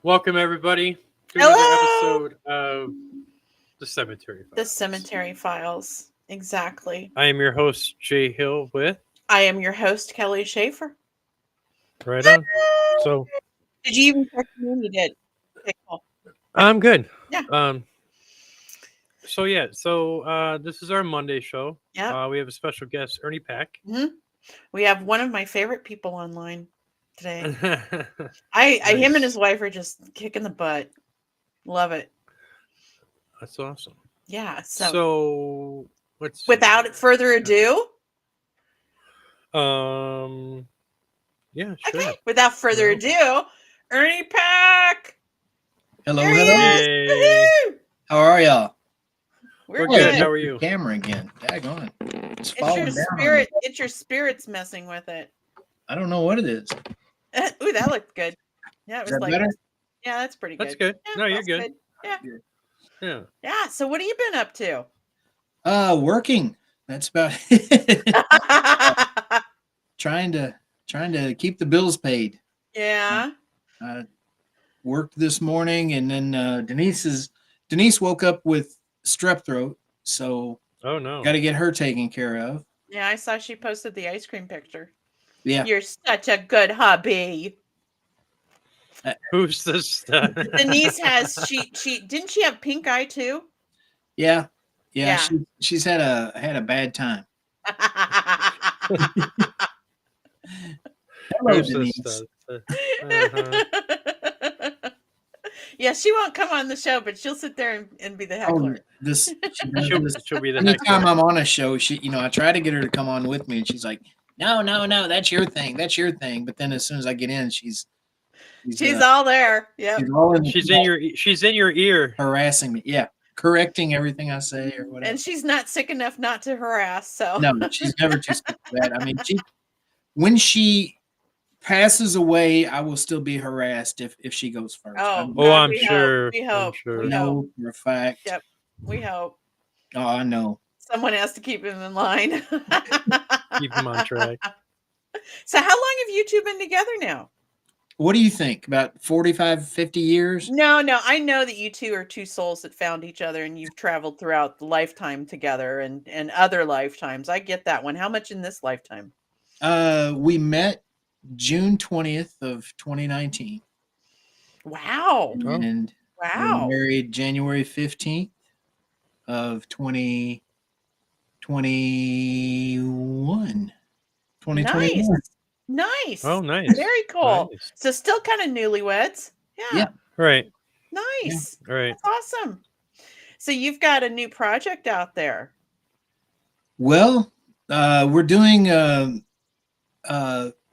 Welcome everybody to another Hello! episode of the Cemetery The Files. Cemetery Files. Exactly. I am your host Jay Hill with I am your host, Kelly Schaefer. right on. So Did you even check me in? You did. Okay, cool. I'm good. Yeah. Um. So this is our Monday show. Yep. We have a special guest, Ernie Pack. hmm We have one of my favorite people online today. Him and his Nice. wife are just kicking the butt. Love it. That's awesome. Yeah. So, So let's see without here. further ado, Um. Yeah, okay. sure. Without further Well, ado, Ernie Pack. Hello, There he hello. is. yay. Woohoo! How are y'all? We're We're Oh, good. there's How good. are the you? camera again. Daggone. It's It's your falling down on me. spirit. It's your spirits messing with it. I don't know what it is. Ooh, that looked good. Yeah, it Is was that like, better? yeah, that's pretty That's good. good. Yeah, No, you're that's good. good. Yeah, Good. Yeah. yeah. So, what have you been up to? Working. That's about it. trying to keep the bills paid. Yeah. I worked this morning, and then Denise woke up with strep throat, so Oh no. got to get her taken care of. Yeah, I saw she posted the ice cream picture. Yeah. You're such a good hubby. Uh, Who's this? Denise has she didn't she have pink eye too? yeah. Yeah. Yeah. She's had a bad time. Hello, Who's this? Denise. Uh-huh. Yeah, she won't come on the show, but she'll sit there and be the Oh, heckler. this she does She'll this she'll be the anytime heckler. I'm on a show. I try to get her to come on with me, and she's like, "No, no, no, that's your thing, that's your thing." But then as soon as I get in, she's She's all there. she's Yep. all in She's in your ear. harassing me. Yeah, correcting everything I say or whatever. And she's not sick enough not to harass, so No, she's never too sick for that. I mean, when she passes away, I will still be harassed if she goes first. I oh mean, Oh, God, I'm we hope. sure. We I'm hope. I We sure. hope. know for a fact. Yep. We hope. Oh, I know. Someone has to keep him in line. Keep him on track. So how long have you two been together now? What do you think? About 45, 50 years? No, I know that you two are two souls that found each other and you've traveled throughout the lifetime together and other lifetimes. I get that one. How much in this lifetime? We met June 20th of 2019. Wow. Oh, And we're Wow. married January 15th of 2021. Nice. 2021. Nice. oh, nice. Very cool. Nice. So still kind of newlyweds. Yeah. Yeah. Right. Yeah. Nice. Right. That's awesome. So you've got a new project out there. Well, we're doing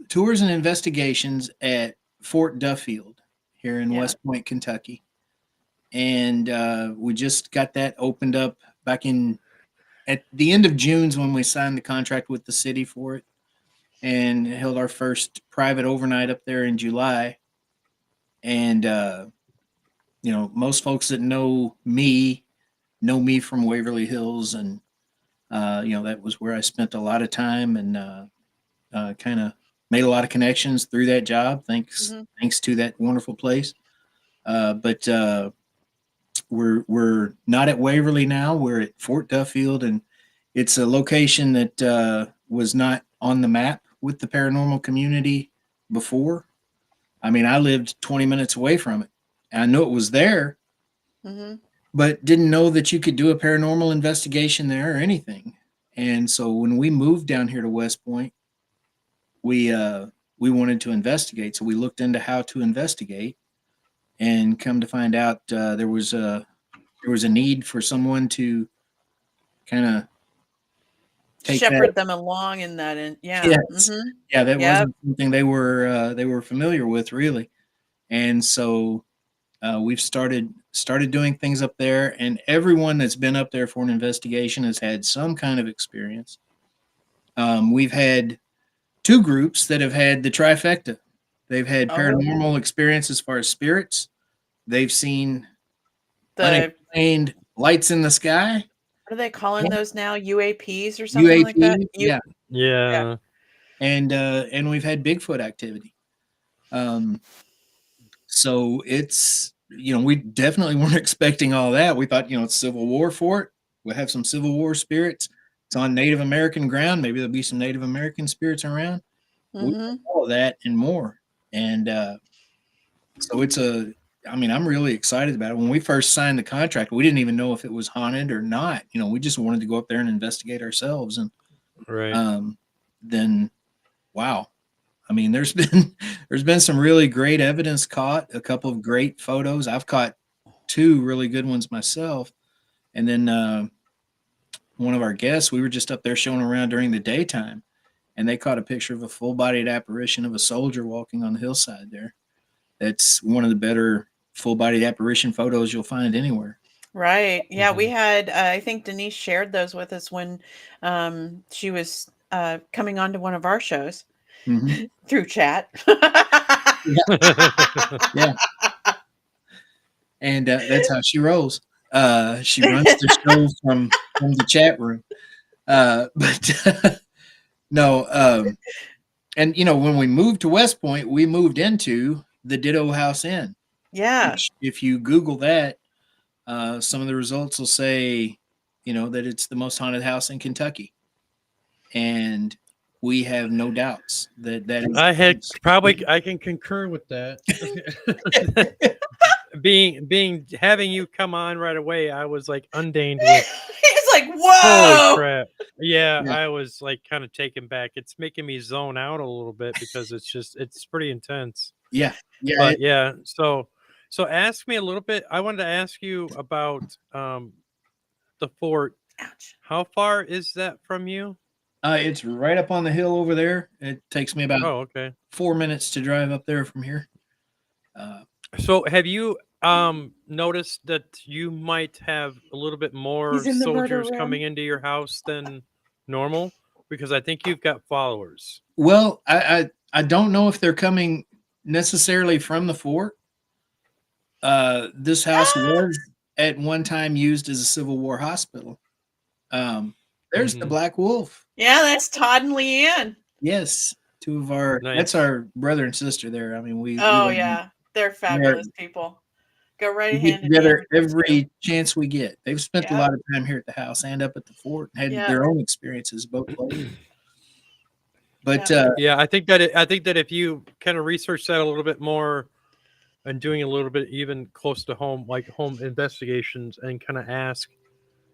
tours and investigations at Fort Duffield here in Yeah. West Point, Kentucky. And we just got that opened up back at the end of June's when we signed the contract with the city for it, and held our first private overnight up there in July. And most folks that know me from Waverly Hills, and that was where I spent a lot of time, and kind of made a lot of connections through that job. Mhm. Thanks to that wonderful place. But we're not at Waverly now. We're at Fort Duffield, and it's a location that was not on the map with the paranormal community before. I mean, I lived 20 minutes away from it. I knew it was there, Mhm. but didn't know that you could do a paranormal investigation there or anything. And so when we moved down here to West Point, we wanted to investigate. So we looked into how to investigate, and come to find out there was a need for someone to kind of take that. Shepherd them along in that. And yeah. Yes. Mhm. Yeah, that Yep. wasn't something they were familiar with, really. And so we've started doing things up there, and everyone that's been up there for an investigation has had some kind of experience. We've had two groups that have had the trifecta. They've had Oh, paranormal experience as far as spirits. They've seen the unexplained lights in the sky. what are they calling Yeah. those now? UAPs or something like that? UAP, yeah, Yeah. Yeah. and we've had Bigfoot activity. Um, So it's, we definitely weren't expecting all that. We thought, it's Civil War fort. We'll have some Civil War spirits. It's on Native American ground. Maybe there'll be some Native American spirits around. We Hmm. all that and more. And so I'm really excited about it. When we first signed the contract, we didn't even know if it was haunted or not. We just wanted to go up there and investigate ourselves. And Right. then, wow. There's been some really great evidence caught, a couple of great photos. I've caught two really good ones myself. And then one of our guests, we were just up there showing around during the daytime, and they caught a picture of a full-bodied apparition of a soldier walking on the hillside there. That's one of the better full-bodied apparition photos you'll find anywhere. Right. Yeah, we Mhm. had, I think Denise shared those with us when she was coming on to one of our shows Mhm. through chat. Yeah, and that's how she rolls. She runs the show from the chat room. But no, and when we moved to West Point, we moved into the Ditto House Inn. Yeah. Which, if you Google that, some of the results will say, that it's the most haunted house in Kentucky, and we have no doubts that that is. I can concur with that. Having you come on right away, I was like undeined with He's like, holy whoa. crap. Yeah, Yeah. I was like kind of taken back. It's making me zone out a little bit because it's pretty intense. Yeah, yeah, But yeah, so ask me a little bit. I wanted to ask you about the fort. Ouch. How far is that from you? it's right up on the hill over there. It takes me about Oh, okay. 4 minutes to drive up there from here. Uh, So have you noticed that you might have a little bit more He's in the murder soldiers room. coming into your house than normal? Because I think you've got followers. well, I don't know if they're coming necessarily from the fort. This house was at one time used as a Civil War hospital. There's the Mhm. Black Wolf. Yeah, that's Todd and Leanne. Yes, that's Nice. our brother and sister there. I mean, we Oh love them. yeah, they're fabulous people. Go right We get hand in hand together with those two. every chance we get. They've spent a Yep. lot of time here at the house and up at the fort, had Yep. their own experiences both places. But Yep. Yeah, I think that if you kind of research that a little bit more and doing a little bit even close to home, like home investigations, and kind of ask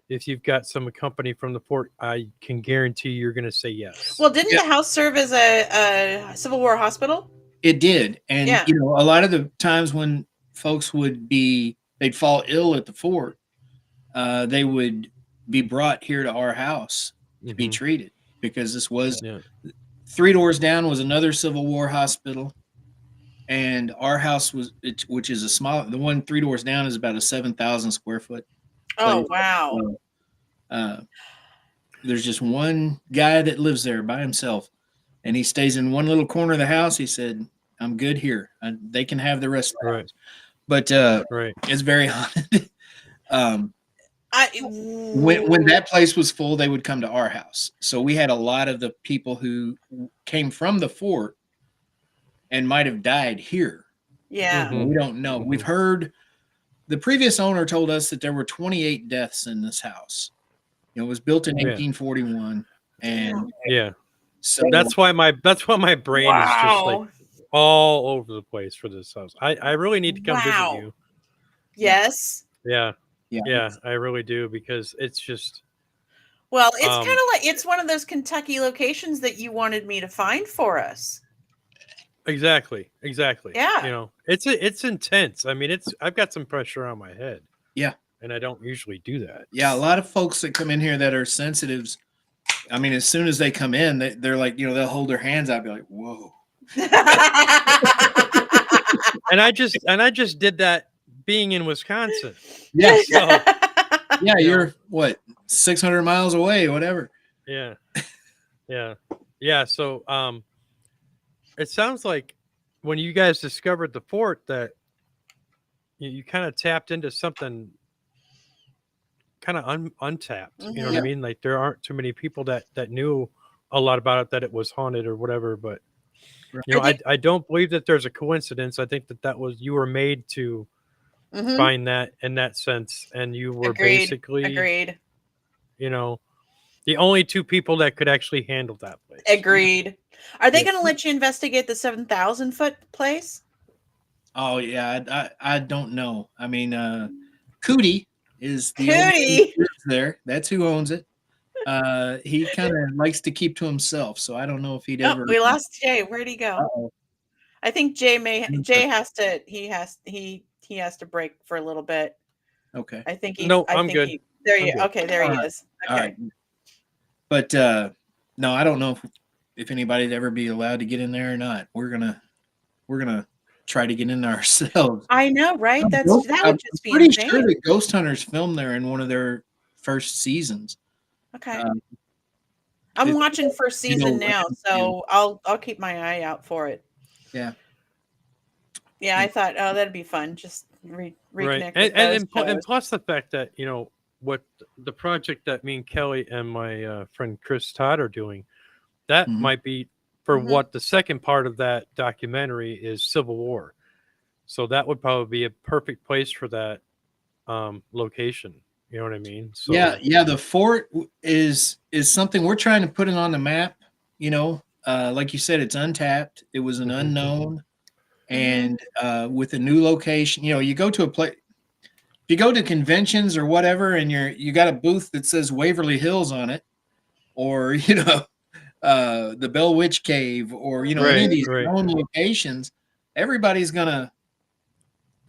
if you've got some company from the fort, I can guarantee you're going to say yes. Well, didn't yeah, the house serve as a Civil War hospital? it did. And Yeah. a lot of the times when folks they'd fall ill at the fort, they would be brought here to our house to be Hmm. treated, because this was Yeah. 3 doors down was another Civil War hospital, and our house which is the one 3 doors down is about a 7,000 square foot Oh place. wow. So, uh, there's just one guy that lives there by himself, and he stays in one little corner of the house. He said, "I'm good here. They can have the rest of the Right. house." But Right. it's very haunted. um, I when that place was full, they would come to our house. So we had a lot of the people who came from the fort and might have died here. yeah. Mhm. We don't know. We've heard the previous owner told us that there were 28 deaths in this house. It was built in Yeah. 1841, and Yeah. so That's why my brain is just like Wow. all over the place for this house. I really need to come visit Wow. you. yeah, Yes. Yeah. yeah, Yeah, I really do because it's just Well, it's kind um of like it's one of those Kentucky locations that you wanted me to find for us. exactly. Yeah. It's intense. I mean, I've got some pressure on my head, yeah, and I don't usually do that. yeah. A lot of folks that come in here that are sensitives. I mean, as soon as they come in, they're like, they'll hold their hands out, and be like, "Whoa." And I just did that being in Wisconsin. Yeah, So, yeah. you know, You're what, 600 miles away, whatever. yeah. Yeah. Yeah, so it sounds like when you guys discovered the fort that you kind of tapped into something kind of untapped. You know what I Mhm. mean? Like there aren't too many people that knew a lot about it, that it was haunted or whatever. But You know, Are they- I don't believe that there's a coincidence. I think that was you were made to Mhm. find that in that sense, and you were Agreed. basically, Agreed. you know, the only two people that could actually handle that place. Agreed. Are they Yeah. going to let you investigate the 7,000-foot place? Oh yeah, I don't know. I mean, Cootie is the only one who Cootie. lives there. That's who owns it. He kind of likes to keep to himself, so I don't know if he'd Oh, ever. we lost Jay. Where'd he go? Uh-oh. I think Jay has to he has to break for a little bit. Okay. No, I'm good. There I'm you good. okay, there he All right. is. All Okay. right. But no, I don't know if anybody'd ever be allowed to get in there or not. We're gonna try to get in there ourselves. I know, right? I'm That I'm would just be pretty insane. sure that Ghost Hunters filmed there in one of their first seasons. Okay. Um, I'm it's watching first season now, land, so I'll keep my eye out for it. yeah. Yeah, I thought, oh, that'd be fun. Just reconnect Right, with those and shows. plus the fact that what the project that me and Kelly and my friend Chris Todd are doing, that Mhm. might be for Mhm. what the second part of that documentary is Civil War. So that would probably be a perfect place for that location. You know what I mean? So Yeah. The fort is something we're trying to put it on the map. Like you said, it's untapped. It was an Mhm. unknown, and with a new location, you go to a place. If you go to conventions or whatever, and you got a booth that says Waverly Hills on it, or the Bell Witch Cave, or any Right, of these right. known locations, everybody's gonna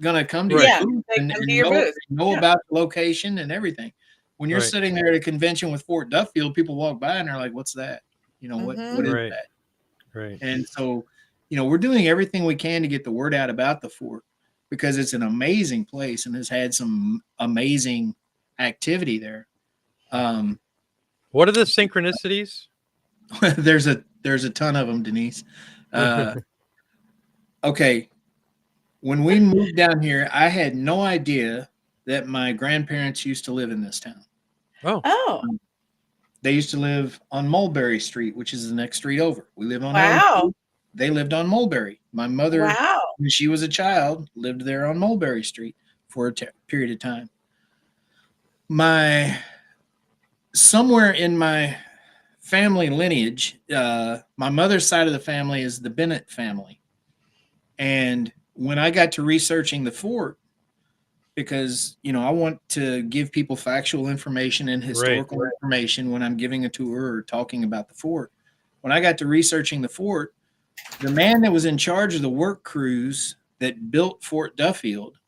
come to Right. your Yeah, booth they and, come and to your know booth. know Yeah. about the location and everything. When you're Right. sitting there at a convention with Fort Duffield, people walk by and they're like, "What's that? What Mhm. is Right. that?" Right. And so, we're doing everything we can to get the word out about the fort because it's an amazing place and has had some amazing activity there. What are the synchronicities? there's a ton of them, Denise. Okay, when we moved down here, I had no idea that my grandparents used to live in this town. Oh, Oh, They used to live on Mulberry Street, which is the next street over. We live on Elm wow. Street. They lived on Mulberry. My mother, Wow. when she was a child, lived there on Mulberry Street for a period of time. Somewhere in my family lineage, my mother's side of the family is the Bennett family. And when I got to researching the fort, because I want to give people factual information and historical information when I'm giving a tour or talking about the fort. When I got to researching the fort, the man that was in charge of the work crews that built Fort Duffield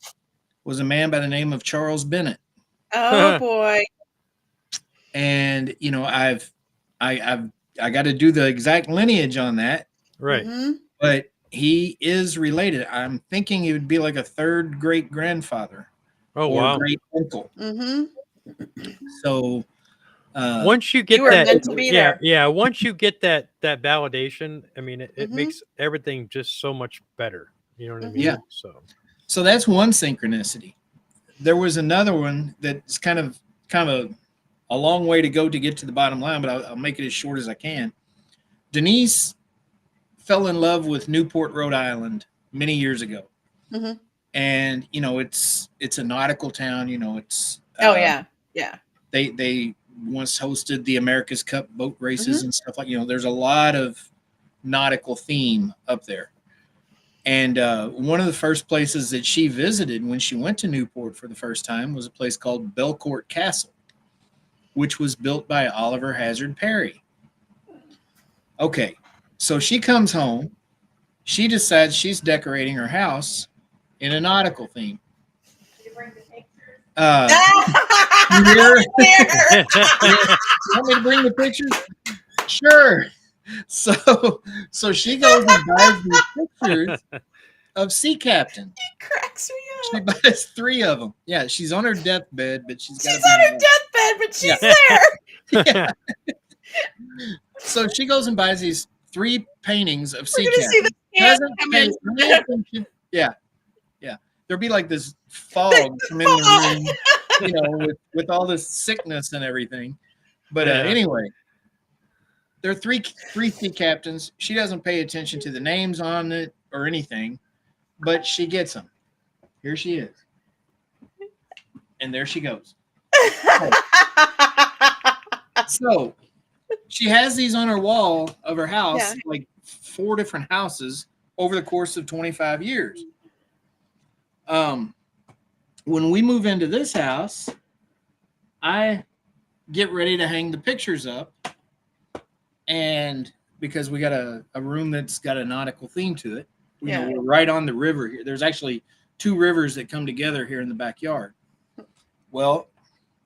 was a man by the name of Charles Bennett. Oh boy. And I got to do the exact lineage on that, right. Mhm. but he is related. I'm thinking he would be like a third great grandfather Oh, or wow. great uncle. Mhm. So Once you get You were that, meant to be there. yeah. Once you get that validation, I mean, it Mhm. makes everything just so much better. You know what I mean? Yeah. So that's one synchronicity. There was another one that's kind of a long way to go to get to the bottom line, but I'll make it as short as I can. Denise fell in love with Newport, Rhode Island many years ago. Mhm. And it's a nautical town. It's Oh yeah. Yeah. They once hosted the America's Cup boat races Mhm. and stuff there's a lot of nautical theme up there. And one of the first places that she visited when she went to Newport for the first time was a place called Belcourt Castle, which was built by Oliver Hazard Perry. Okay, so she comes home. She decides she's decorating her house in a nautical theme. You want me to bring the pictures? Sure. So she goes and buys these pictures of Sea Captain. Cracks me She up. buys 3 of them. Yeah, she's on her deathbed, but she's She's on her deathbed, but she's there. So she goes and buys these 3 paintings of We're Sea gonna see Captain. the hand Doesn't come pay in. any attention. Yeah. There'll be like this fog come in the room, with all this sickness and everything. But Yeah. anyway, there are three sea captains. She doesn't pay attention to the names on it or anything, but she gets them. Here she is, and there she goes. So she has these on her wall of her house, Yeah. like 4 different houses over the course of 25 years. When we move into this house, I get ready to hang the pictures up, and because we got a room that's got a nautical theme to it, Yeah. we're right on the river here. There's actually 2 rivers that come together here in the backyard. Well,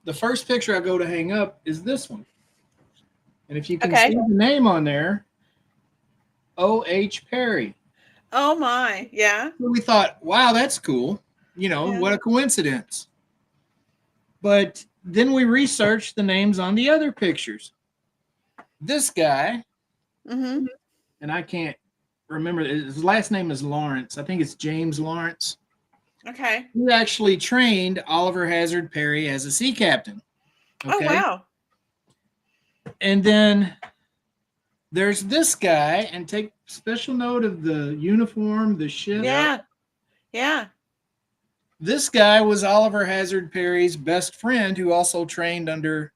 the first picture I go to hang up is this one. And if you can Okay. see the name on there, O.H. Perry. Oh my, yeah. So we thought, wow, that's cool. Yeah. What a coincidence. But then we researched the names on the other pictures. This guy, Mm-hmm. and I can't remember, his last name is Lawrence. I think it's James Lawrence. Okay. He actually trained Oliver Hazard Perry as a sea captain. Oh wow. And then there's this guy, and take special note of the uniform, the ship. Yeah. Yeah. This guy was Oliver Hazard Perry's best friend, who also trained under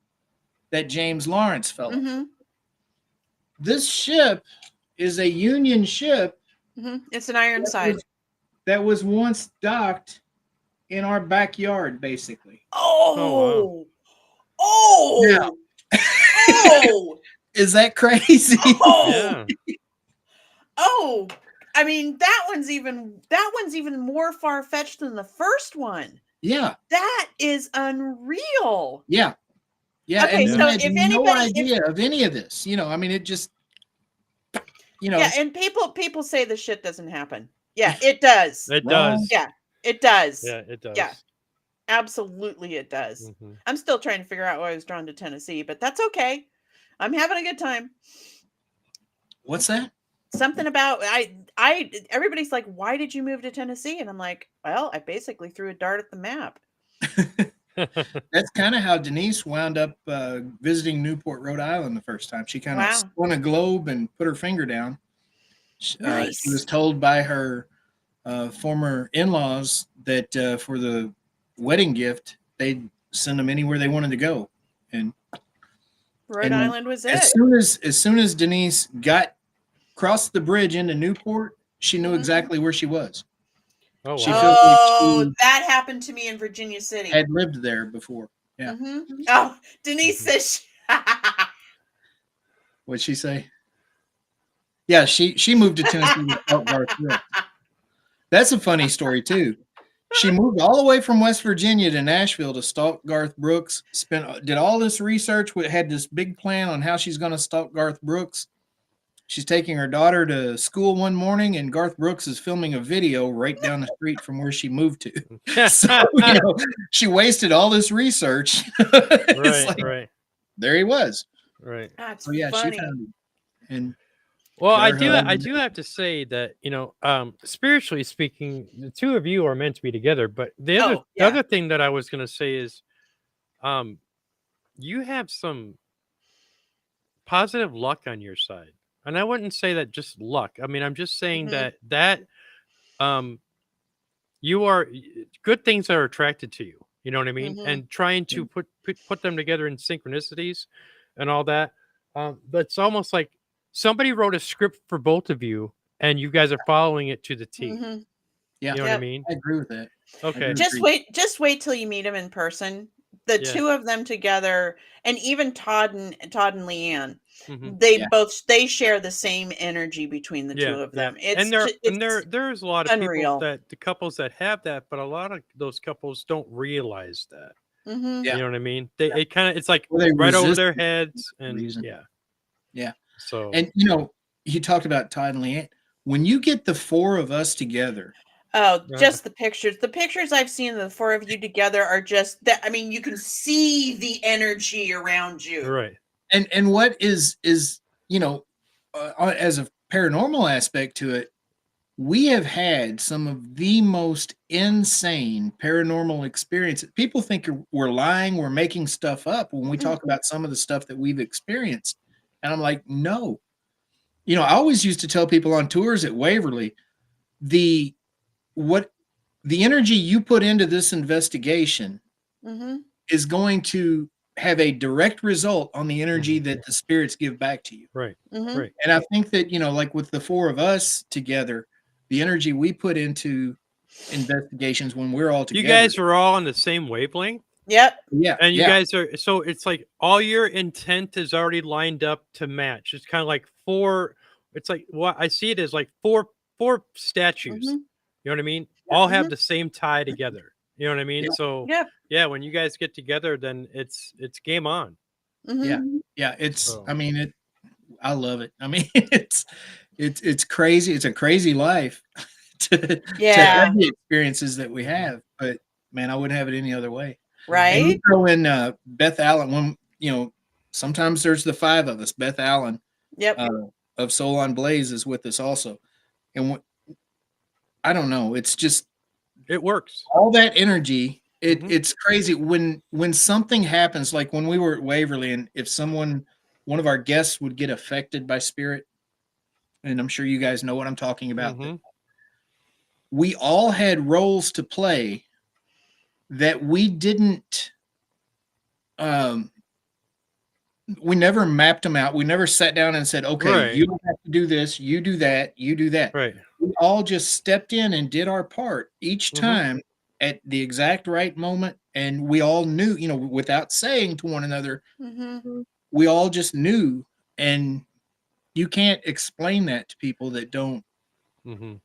that James Lawrence fellow. Mm-hmm. This ship is a Union ship. Mm-hmm. It's an Ironside. That was once docked in our backyard, basically. Oh. Oh. Yeah. Oh. Is that crazy? Oh. Yeah. Oh. I mean, that one's even more far-fetched than the first one. Yeah. That is unreal. Yeah. Yeah. Okay, and so we had if no anybody- idea of any of this. I mean, it just, Yeah, and people say the shit doesn't happen. Yeah, it does. It Well, does. Yeah, it does. Yeah, it does. Yeah. Absolutely it does. Mhm. I'm still trying to figure out why I was drawn to Tennessee, but that's okay. I'm having a good time. What's that? Something about everybody's like, why did you move to Tennessee? And I'm like, well, I basically threw a dart at the map. That's kind of how Denise wound up visiting Newport, Rhode Island the first time. She kind of Wow. spun a globe and put her finger down. Nice. She was told by her former in-laws that for the wedding gift, they'd send them anywhere they wanted to go. And Rhode Island was it. as soon as Denise crossed the bridge into Newport, she knew Mhm. exactly where she was. Oh, She wow. felt Oh, like she that happened to me in Virginia City. had lived there before. Yeah. Mhm. Oh, Denise says What'd she say? Yeah, she moved to Tennessee to stalk Garth Brooks. That's a funny story too. She moved all the way from West Virginia to Nashville to stalk Garth Brooks. Did all this research. Had this big plan on how she's going to stalk Garth Brooks. She's taking her daughter to school one morning, and Garth Brooks is filming a video right down the street from where she moved to. So she wasted all this research. It's like, right. there he was. Right. that's So yeah, funny. she found him. And Well, I Got her do home. have to say that, spiritually speaking, the two of you are meant to be together. But the Oh, yeah. other thing that I was going to say is, you have some positive luck on your side, and I wouldn't say that just luck. I mean, I'm just saying Mhm. that you are good things are attracted to you. You know what I mean? Mhm. And trying to put them together in synchronicities and all that. That's almost like somebody wrote a script for both of you, and you guys are following it to the T. Mhm. yeah, You know what I Yep. mean? I agree with that. Okay. Just Just wait till you meet them in person. The Yeah. two of them together, and even Todd and Leanne, Mhm. they share the same energy between the two of them. It's And there's a lot of unreal. people the couples that have that, but a lot of those couples don't realize that. Mhm. Yeah. You know what I mean? It's like Well, they right over resist their it for heads, some and reason. yeah. Yeah. So And you talked about Todd and Leanne. When you get the 4 of us together, Oh, Yeah. just the pictures. The pictures I've seen of the 4 of you together are just that. I mean, you can see the energy around you. right. and what is as a paranormal aspect to it, we have had some of the most insane paranormal experiences. People think we're lying, we're making stuff up when we talk about some of the stuff that we've experienced. And I'm like, no. You know, I always used to tell people on tours at Waverly, the energy you put into this investigation Mm-hmm. is going to have a direct result on the energy that the spirits give back to you. Right. Mm-hmm. Right. And I think that, you know, like with the four of us together, the energy we put into investigations when we're all together. You guys are all on the same wavelength. Yep. Yeah. And you yeah. guys are, so it's like all your intent is already lined up to match. It's kind of like it's like what I see it as like four statues. Mhm. You know what I mean? All have Mhm. the same tie together. You know what I mean? Yeah. So Yeah. yeah, when you guys get together, then it's game on. Mhm. Yeah. Yeah. It's, So I mean, I love it. I mean, it's crazy. It's a crazy life to Yeah. have the experiences that we have, but man, I wouldn't have it any other way. And Right. you throw in Beth Allen. When you know, sometimes there's the five of us. Beth Allen Yep. of Soul on Blaze is with us also, and I don't know. It's just it works. all that energy. Mhm. It's crazy when something happens. Like when we were at Waverly, and if one of our guests would get affected by spirit, and I'm sure you guys know what I'm talking about. That Mhm. we all had roles to play that we didn't. We never mapped them out. We never sat down and said, okay, Right. you have to do this, you do that, you do that. Right. We all just stepped in and did our part each Mhm. time at the exact right moment. And we all knew, you know, without saying to one another, Mhm. we all just knew. And you can't explain that to people that don't Mhm.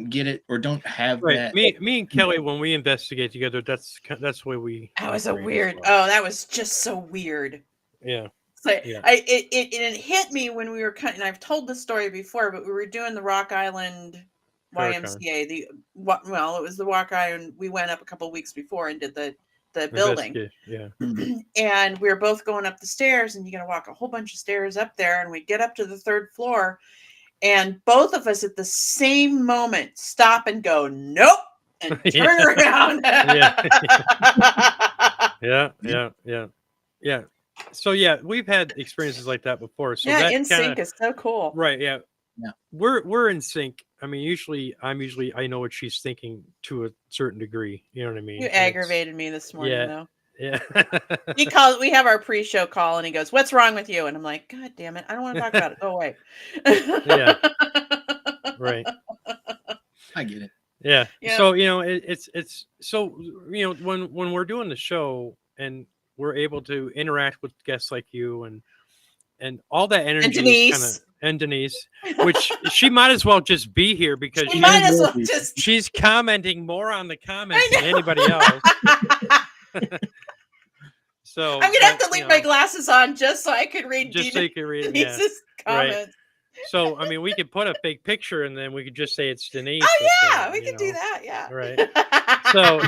get it or don't have Right. that. Me and Kelly, when we investigate together, that's the way we That was a operate as weird. well. Oh, that was just so weird. Yeah. So Yeah. it hit me when we were kind. And I've told this story before, but we were doing the Rock Island Paracon. YMCA. Well, it was the Rock Island. We went up a couple of weeks before and did the building. Investigate. Yeah. And we were both going up the stairs, and you got to walk a whole bunch of stairs up there. And we get up to the third floor, and both of us at the same moment stop and go, nope, and turn around. Yeah. So yeah, we've had experiences like that before. So yeah, that in sync is so cool. right. Yeah. Yeah. We're in sync. I mean, I know what she's thinking to a certain degree. You know what I mean? You aggravated me this morning, yeah. though. Yeah. We have our pre-show call, and he goes, "What's wrong with you?" And I'm like, "God damn it, I don't want to talk about it. Go away." Yeah. Right. I get it. Yeah. Yeah. So you know, it's so you know when we're doing the show and we're able to interact with guests like you and all that energy is kind of and Denise, which she might as well just be here because she might as well just. she's commenting more on the comments than anybody else. So I'm gonna have to leave my glasses on just so I can read. Just so you can read it. Denise's comments. Right. So I mean, we could put a fake picture and then we could just say it's Denise. Oh yeah, we could do that. Yeah. Right. So.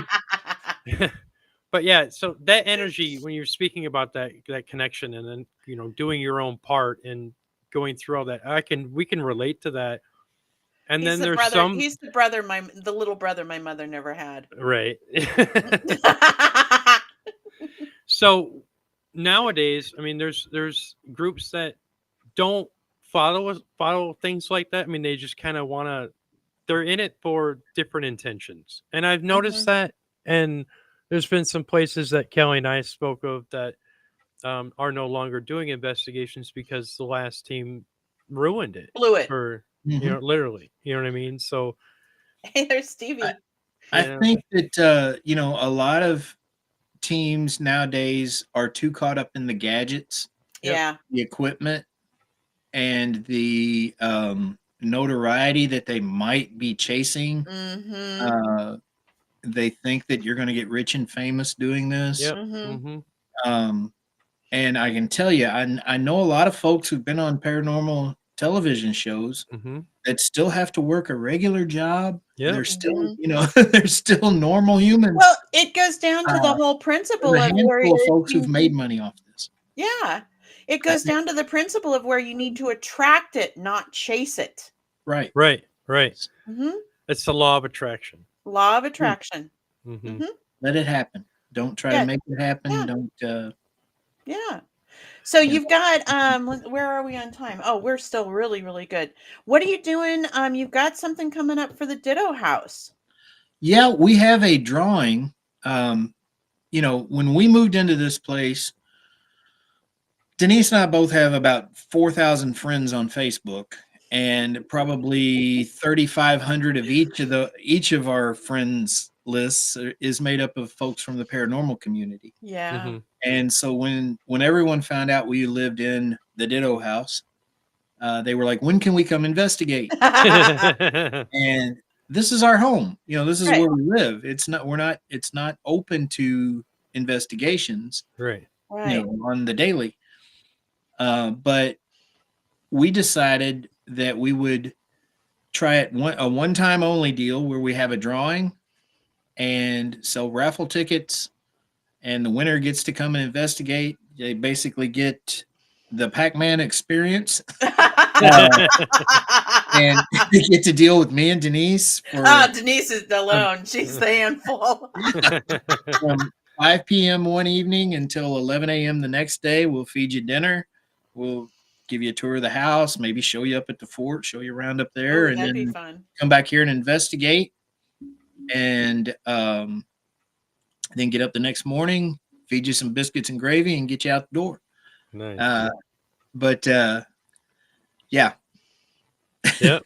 But yeah, so that energy when you're speaking about that connection and then you know doing your own part and going through all that, we can relate to that. And he's then the there's brother. He's the little brother my mother never had. Right. So nowadays, I mean, there's groups that don't follow things like that. I mean, they just kind of want to. They're in it for different intentions, and I've noticed that. And there's been some places that Kelly and I spoke of that are no longer doing investigations because the last team ruined it. Blew it. For you know, literally. You know what I mean? So hey, there's Stevie. I think that you know, a lot of teams nowadays are too caught up in the gadgets, Yeah, the equipment, and the notoriety that they might be chasing. mm-hmm. They think that you're going to get rich and famous doing this. Yep. Mm-hmm. And I can tell you, I know a lot of folks who've been on paranormal television shows that still have to work a regular job. Yeah, they're still, you know, they're still normal humans. Well, it goes down to the whole principle There's a of handful of folks who've made money off this. Yeah, it goes down to the principle of where you need to attract it, not chase it. Right. Mm-hmm. It's the law of attraction. Law of attraction. Mm-hmm. Let it happen. Don't try to make it happen. Yeah. Don't. Yeah. So you've got where are we on time? Oh, we're still really, really good. What are you doing? You've got something coming up for the Ditto House. Yeah, we have a drawing. Um, when we moved into this place, Denise and I both have about 4,000 friends on Facebook, and probably 3,500 of each of our friends lists is made up of folks from the paranormal community. Yeah. Mhm. And so when everyone found out we lived in the Ditto House, they were like, "When can we come investigate?" And this is our home. This is Right. where we live. It's not open to investigations, Right. Right. on the daily. But we decided that we would try it a one-time only deal where we have a drawing and sell raffle tickets, and the winner gets to come and investigate. They basically get the Pac-Man experience, and they get to deal with me and Denise for Denise is alone. She's the handful. from 5 p.m. one evening until 11 a.m. the next day. We'll feed you dinner. We'll give you a tour of the house, maybe show you up at the fort, show you around up there, Oh, and that'd be then fun. come back here and investigate. And then get up the next morning, feed you some biscuits and gravy, and get you out the door. Nice. But yeah. Yep.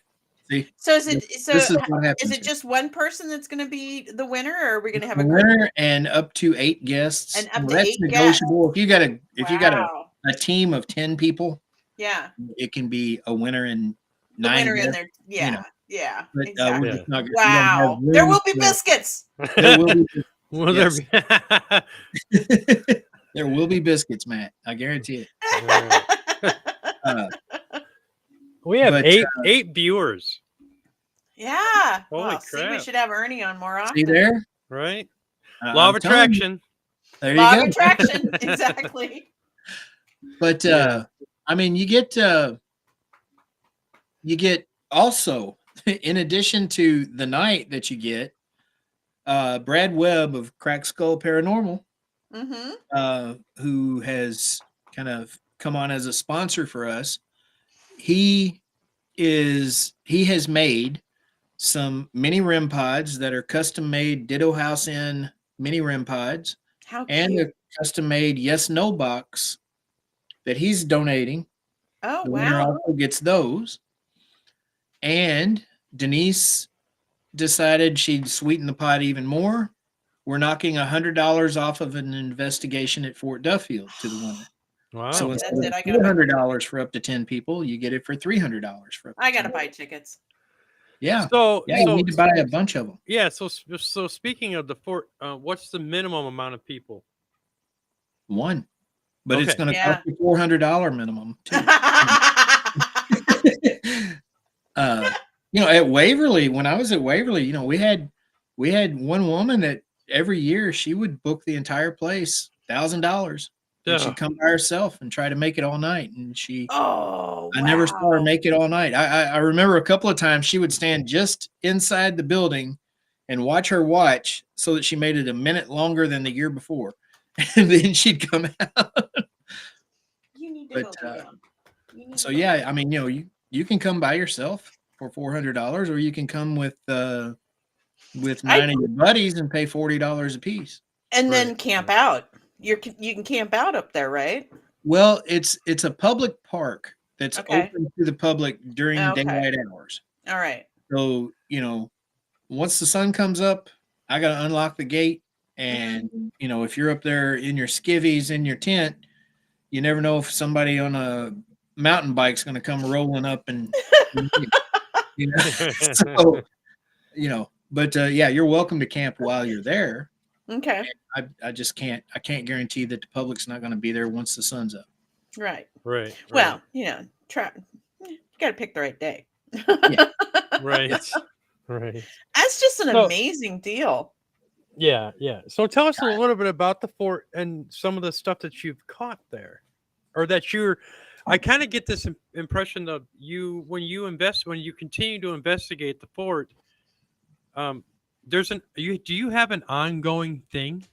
See, So is what happens it here. just one person that's going to be the winner, or are we going to have The a group? winner and up to 8 guests. And up to That's 8 guests. negotiable. If you got Wow. a team of 10 people, Yeah. it can be a winner and The 9 winner in guests. there. Yeah. Yeah. But Exactly. we're just not. We don't Wow. have There room will be for- biscuits. There will be. Will Yes. there be? There will be biscuits, Matt. I guarantee it. We have But, eight viewers, Yeah. Holy Well, see, we crap. should have Ernie on more often. See there? right? Law of I'm telling you. attraction. There you Law go. of attraction. Exactly. But I mean, you get also, in addition to the night that you get, Brad Webb of Crack Skull Paranormal, Mm-hmm. who has kind of come on as a sponsor for us. He has made some mini REM pods that are custom made Ditto House in mini REM pods, How and cute. a custom made Yes No box that he's donating. Oh, The winner wow. also gets those. And Denise decided she'd sweeten the pot even more. We're knocking $100 off of an investigation at Fort Duffield to the winner. Wow. So That's instead it. of I gotta buy $400 for up to 10 people, you get it for $300 for up to I gotta 10. buy tickets. Yeah. So Yeah, you need to buy a bunch of them. yeah. So speaking of the fort, what's the minimum amount of people? One. But it's Okay. going to Yeah. cost you $400 minimum too. At Waverly, when I was at Waverly, we had one woman that every year she would book the entire place $1,000. And she'd come by herself and try to make it all night. And I never saw her make it all night. I remember a couple of times she would stand just inside the building and watch her watch so that she made it a minute longer than the year before. And then she'd come out. You need to But, hold it down. You need So to hold yeah, it I mean, you can come by yourself for $400, or you can come with 9 of your buddies and pay $40 a piece. and then camp out. You can camp out up there, right? Well, it's a public park that's Okay. open to the public during Okay. daylight hours. All right. So, once the sun comes up, I got to unlock the gate. And, if you're up there in your skivvies in your tent, you never know if somebody on a mountain bike's going to come rolling up and, so, but yeah, you're welcome to camp while you're there. Okay. I just can't guarantee that the public's not going to be there once the sun's up. Right. Right. Well, try. You got to pick the right day. Right. Right. That's just an amazing deal. Yeah. Yeah. So tell us a little bit about the fort and some of the stuff that you've caught there, or that I kind of get this impression of when you continue to investigate the fort. Do you have an ongoing thing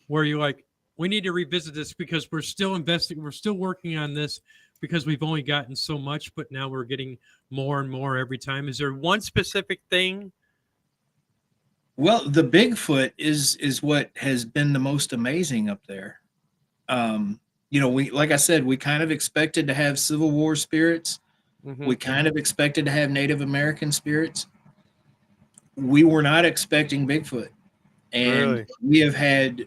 where you like, we need to revisit this because we're still investing. We're still working on this because we've only gotten so much, but now we're getting more and more every time. Is there one specific thing? Well, the Bigfoot is what has been the most amazing up there. We like I said, we kind of expected to have Civil War spirits. Mhm. We kind of expected to have Native American spirits. We were not expecting Bigfoot. And Really? we have had,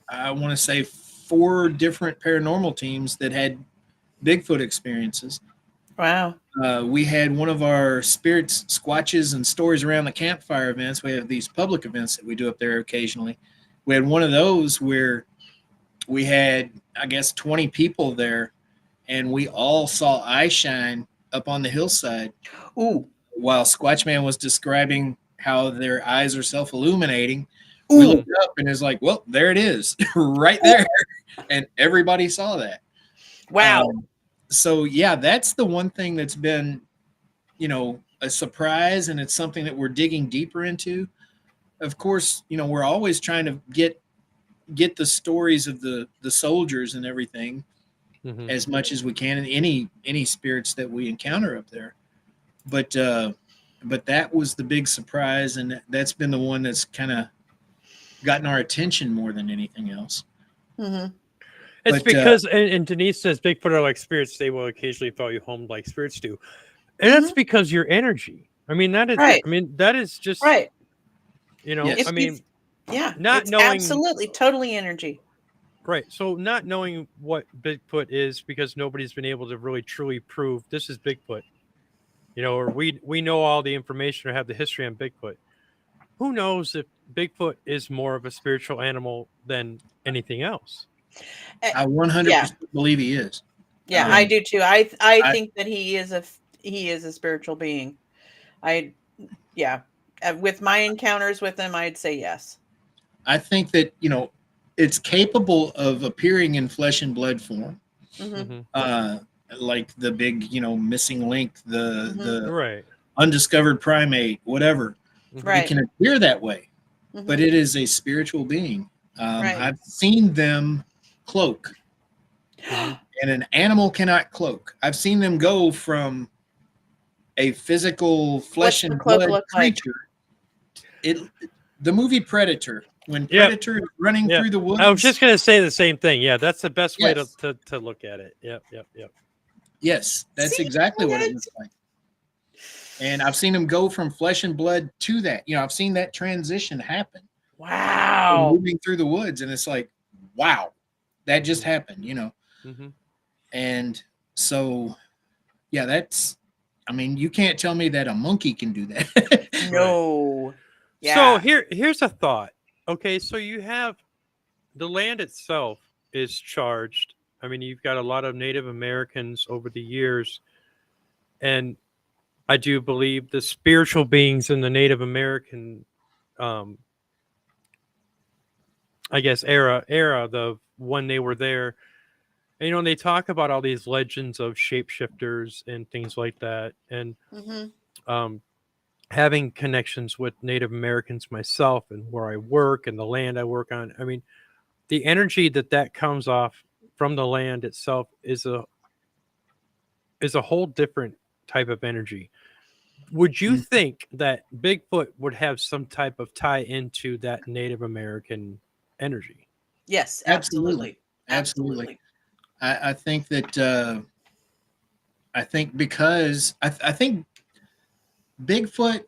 I want to say, 4 different paranormal teams that had Bigfoot experiences. Wow. We had one of our spirits, squatches, and stories around the campfire events. We have these public events that we do up there occasionally. We had one of those where we had, I guess, 20 people there, and we all saw eye shine up on the hillside. Ooh. While Squatchman was describing how their eyes are self-illuminating, Ooh. we looked up and it's like, well, there it is, right there, and everybody saw that. Wow. So yeah, that's the one thing that's been, a surprise, and it's something that we're digging deeper into. Of course, we're always trying to get the stories of the soldiers and everything Mhm. as much as we can, and any spirits that we encounter up there. But that was the big surprise, and that's been the one that's kind of gotten our attention more than anything else. Mm-hmm. It's But, because, and Denise says Bigfoot are like spirits. They will occasionally follow you home like spirits do. And that's because your energy. I mean, that is, Right. I mean, that is just, Right. Yes. I mean, Yeah. not It's knowing, absolutely totally energy. right. So not knowing what Bigfoot is because nobody's been able to really truly prove this is Bigfoot, or we know all the information or have the history on Bigfoot. Who knows if Bigfoot is more of a spiritual animal than anything else? I 100% believe he is. Yeah, I do too. I think that he is a spiritual being. With my encounters with him, I'd say yes. I think that, it's capable of appearing in flesh and blood form. Mm-hmm. Like the big, missing link, the Right. undiscovered primate, whatever. Right. It can appear that way, Mm-hmm. but it is a spiritual being. Right. I've seen them cloak, and an animal cannot cloak. I've seen them go from a physical flesh What's the and cloak blood look like? creature. The movie Predator, when Predator is running through the woods. I was just going to say the same thing. Yeah, that's the best way Yes. to look at it. Yep. Yes, that's exactly what it looks like. And I've seen them go from flesh and blood to that. I've seen that transition happen. Wow. Moving through the woods, and it's like, wow, that just happened, And so, yeah, that's, I mean, you can't tell me that a monkey can do that. No. Yeah. So here's a thought. Okay, so you have the land itself is charged. I mean, you've got a lot of Native Americans over the years, and I do believe the spiritual beings in the Native American, I guess, era, the when they were there. And, they talk about all these legends of shapeshifters and things like that, and having connections with Native Americans myself and where I work and the land I work on. I mean, the energy that comes off from the land itself is a whole different type of energy. Would you think that Bigfoot would have some type of tie into that Native American energy? Yes, absolutely. Absolutely. I think that I think because I think Bigfoot,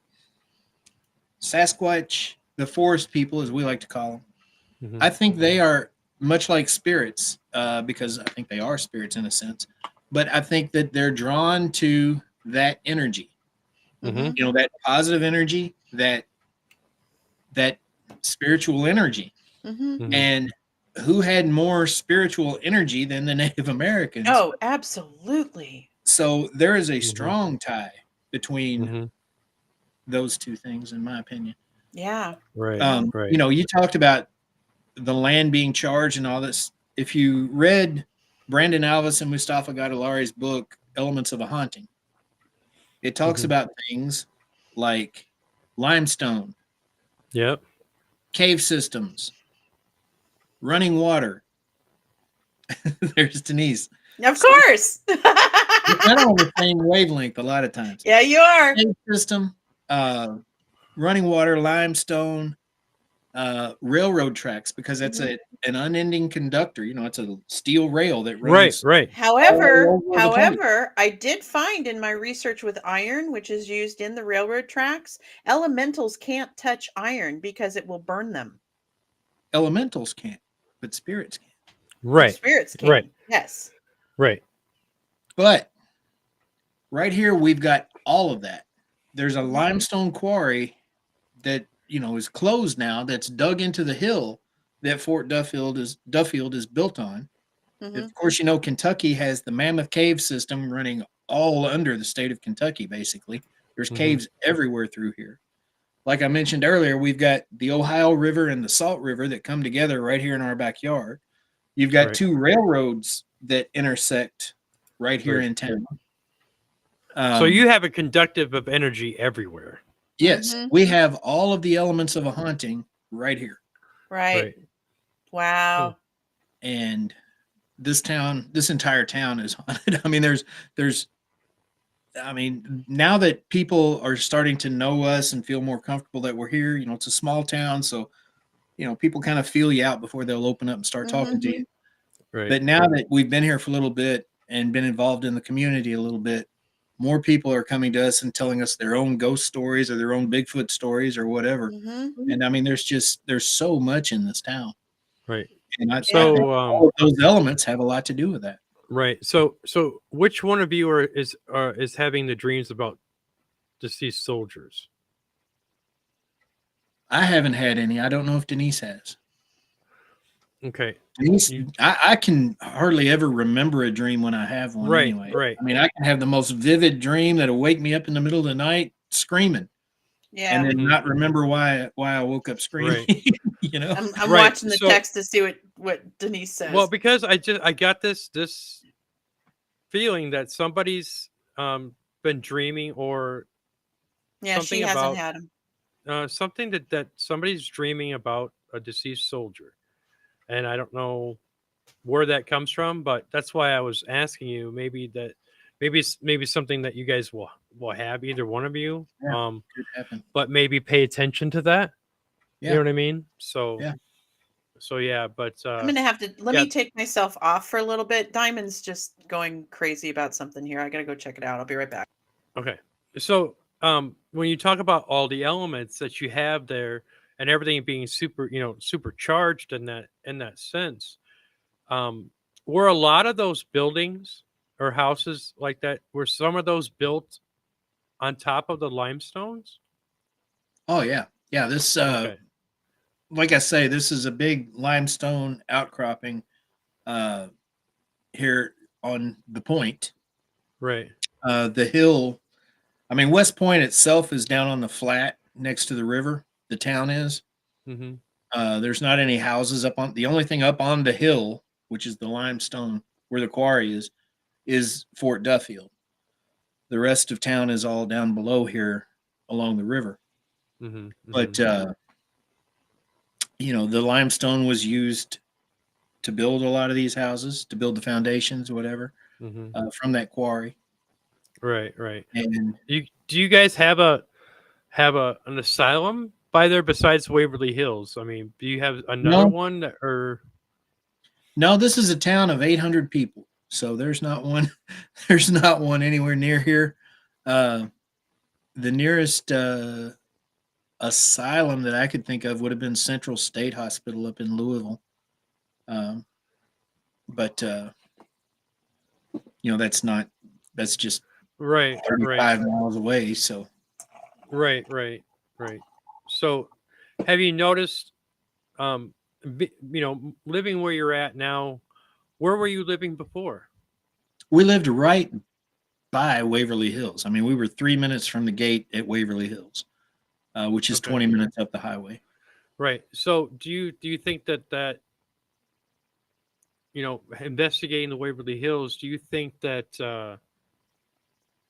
Sasquatch, the forest people, as we like to call them, I think they are much like spirits, because I think they are spirits in a sense. But I think that they're drawn to that energy, that positive energy, that spiritual energy. And who had more spiritual energy than the Native Americans? Oh, absolutely. So there is a strong tie between those two things, in my opinion. Yeah. Right. You talked about the land being charged and all this. If you read Brandon Alvis and Mustafa Gadalari's book, Elements of a Haunting, it talks about things like limestone, Yep, cave systems, running water. There's Denise. Of course. We're kind of on the same wavelength a lot of times. Yeah, you are. Same system, running water, limestone, railroad tracks, because that's an unending conductor. You know, it's a steel rail that runs. Right. However, all over the place. I did find in my research with iron, which is used in the railroad tracks, elementals can't touch iron because it will burn them. Elementals can't, but spirits can. Right. Spirits can. Right. Yes. Right. But right here, we've got all of that. There's a Mhm. limestone quarry that, you know, is closed now, that's dug into the hill that Fort Duffield is built on. Mhm. Of course, you know, Kentucky has the Mammoth Cave system running all under the state of Kentucky, basically. There's Mhm. caves everywhere through here. Like I mentioned earlier, we've got the Ohio River and the Salt River that come together right here in our backyard. You've got Right. two railroads that intersect right here Right. in town. So you have a conductive of energy everywhere. Yes, Mhm. we have all of the elements of a haunting right here. Right. Right. Wow. And this entire town is haunted. I mean, now that people are starting to know us and feel more comfortable that we're here, you know, it's a small town, so, you know, people kind of feel you out before they'll open up and start talking to you. Right. But now that we've been here for a little bit and been involved in the community a little bit, more people are coming to us and telling us their own ghost stories or their own Bigfoot stories or whatever. Mhm. And I mean, there's so much in this town. Right. And I So, think all of those elements have a lot to do with that. right. So which one of you is having the dreams about deceased soldiers? I haven't had any. I don't know if Denise has. Okay. Denise, You- I can hardly ever remember a dream when I have one Right. anyway. Right. I mean, I can have the most vivid dream that'll wake me up in the middle of the night screaming Yeah. and then Mhm. not remember why I woke up screaming. You know? I'm Right, watching the so- text to see what Denise says. Well, because I got this feeling that somebody's been dreaming or yeah, she something hasn't about had them. something that somebody's dreaming about a deceased soldier, and I don't know where that comes from, but that's why I was asking you. Maybe something that you guys will have, either one of you. Yeah. Could happen. But maybe pay attention to that. You Yeah. know what I mean? So Yeah. So yeah, but I'm gonna have to let yeah. me take myself off for a little bit. Diamond's just going crazy about something here. I gotta go check it out. I'll be right back. Okay. So, when you talk about all the elements that you have there and everything being supercharged in that sense, were a lot of those buildings or houses like that, were some of those built on top of the limestones? Oh yeah. Yeah. This Okay. like I say, this is a big limestone outcropping uh here on the point. Right. The hill, I mean, West Point itself is down on the flat next to the river. The town is. Mm-hmm. There's not any houses up on the only thing up on the hill, which is the limestone where the quarry is Fort Duffield. The rest of town is all down below here along the river. Mm-hmm. But you know, the limestone was used to build a lot of these houses, to build the foundations, whatever, mm-hmm. from that quarry. Right. Right. And Do you guys have an asylum by there besides Waverly Hills? I mean, do you have another No. one or no, this is a town of 800 people, so there's not one. There's not one anywhere near here. The nearest asylum that I could think of would have been Central State Hospital up in Louisville. But you know, that's just right, 35 miles away. So right. So, have you noticed, living where you're at now? Where were you living before? we lived right by Waverly Hills. I mean, we were 3 minutes from the gate at Waverly Hills, which is Okay. 20 minutes up the highway. Right. So, do you think that investigating the Waverly Hills? Do you think that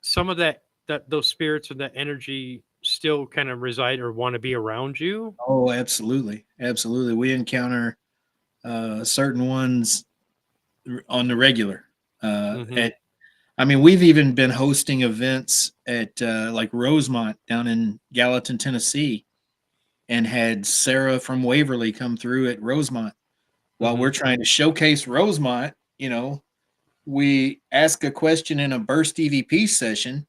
some of that those spirits and that energy still kind of reside or want to be around you? Oh, absolutely, absolutely. We encounter certain ones on the regular. Mhm. I mean, we've even been hosting events at like Rosemont down in Gallatin, Tennessee, and had Sarah from Waverly come through at Rosemont while we're Mhm. trying to showcase Rosemont. We ask a question in a burst EVP session.